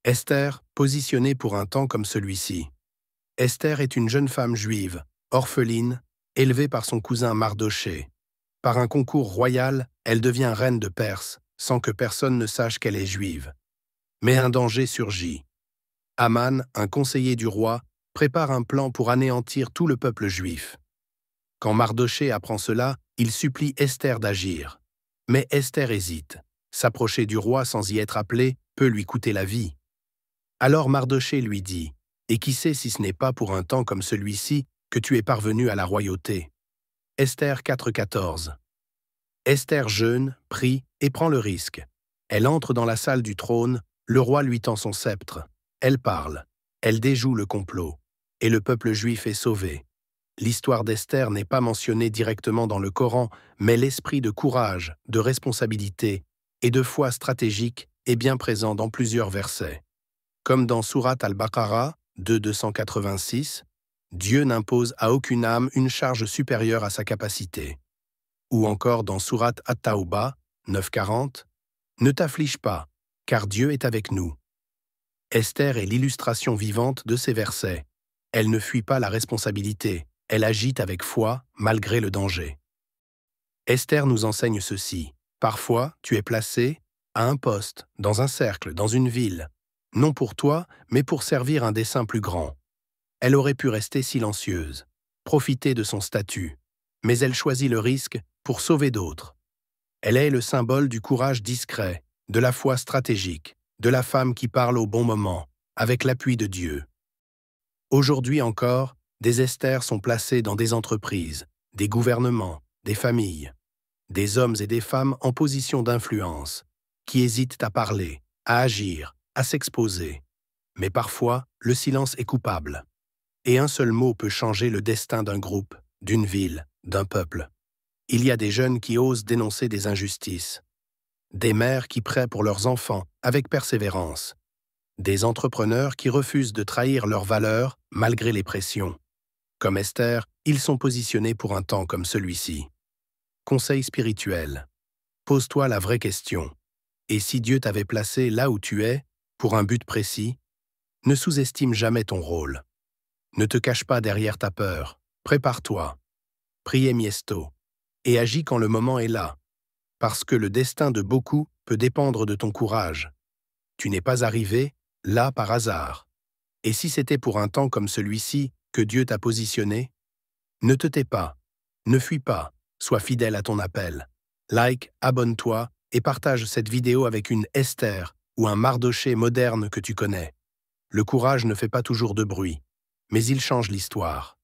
Esther, positionnée pour un temps comme celui-ci. Esther est une jeune femme juive, orpheline, élevée par son cousin Mardochée. Par un concours royal, elle devient reine de Perse, sans que personne ne sache qu'elle est juive. Mais un danger surgit. Aman, un conseiller du roi, prépare un plan pour anéantir tout le peuple juif. Quand Mardochée apprend cela, il supplie Esther d'agir. Mais Esther hésite. S'approcher du roi sans y être appelée peut lui coûter la vie. Alors Mardochée lui dit « Et qui sait si ce n'est pas pour un temps comme celui-ci que tu es parvenu à la royauté ?» Esther 4,14. Esther jeûne, prie et prend le risque. Elle entre dans la salle du trône, le roi lui tend son sceptre. Elle parle, elle déjoue le complot, et le peuple juif est sauvé. L'histoire d'Esther n'est pas mentionnée directement dans le Coran, mais l'esprit de courage, de responsabilité et de foi stratégique est bien présent dans plusieurs versets. Comme dans Sourate Al-Baqarah 286, Dieu n'impose à aucune âme une charge supérieure à sa capacité. Ou encore dans Sourate At-Tawbah 940, ne t'afflige pas, car Dieu est avec nous. Esther est l'illustration vivante de ces versets. Elle ne fuit pas la responsabilité, elle agit avec foi malgré le danger. Esther nous enseigne ceci. Parfois, tu es placé à un poste, dans un cercle, dans une ville, non pour toi, mais pour servir un dessein plus grand. Elle aurait pu rester silencieuse, profiter de son statut, mais elle choisit le risque pour sauver d'autres. Elle est le symbole du courage discret, de la foi stratégique, de la femme qui parle au bon moment, avec l'appui de Dieu. Aujourd'hui encore, des Esther sont placés dans des entreprises, des gouvernements, des familles, des hommes et des femmes en position d'influence, qui hésitent à parler, à agir, à s'exposer. Mais parfois, le silence est coupable. Et un seul mot peut changer le destin d'un groupe, d'une ville, d'un peuple. Il y a des jeunes qui osent dénoncer des injustices, des mères qui prient pour leurs enfants avec persévérance, des entrepreneurs qui refusent de trahir leurs valeurs malgré les pressions. Comme Esther, ils sont positionnés pour un temps comme celui-ci. Conseil spirituel. Pose-toi la vraie question. Et si Dieu t'avait placé là où tu es, pour un but précis, ne sous-estime jamais ton rôle. Ne te cache pas derrière ta peur. Prépare-toi. Prie miesto. Et agis quand le moment est là. Parce que le destin de beaucoup peut dépendre de ton courage. Tu n'es pas arrivé là par hasard. Et si c'était pour un temps comme celui-ci que Dieu t'a positionné, ne te tais pas, ne fuis pas, sois fidèle à ton appel. Like, abonne-toi et partage cette vidéo avec une Esther ou un Mardochée moderne que tu connais. Le courage ne fait pas toujours de bruit, mais il change l'histoire.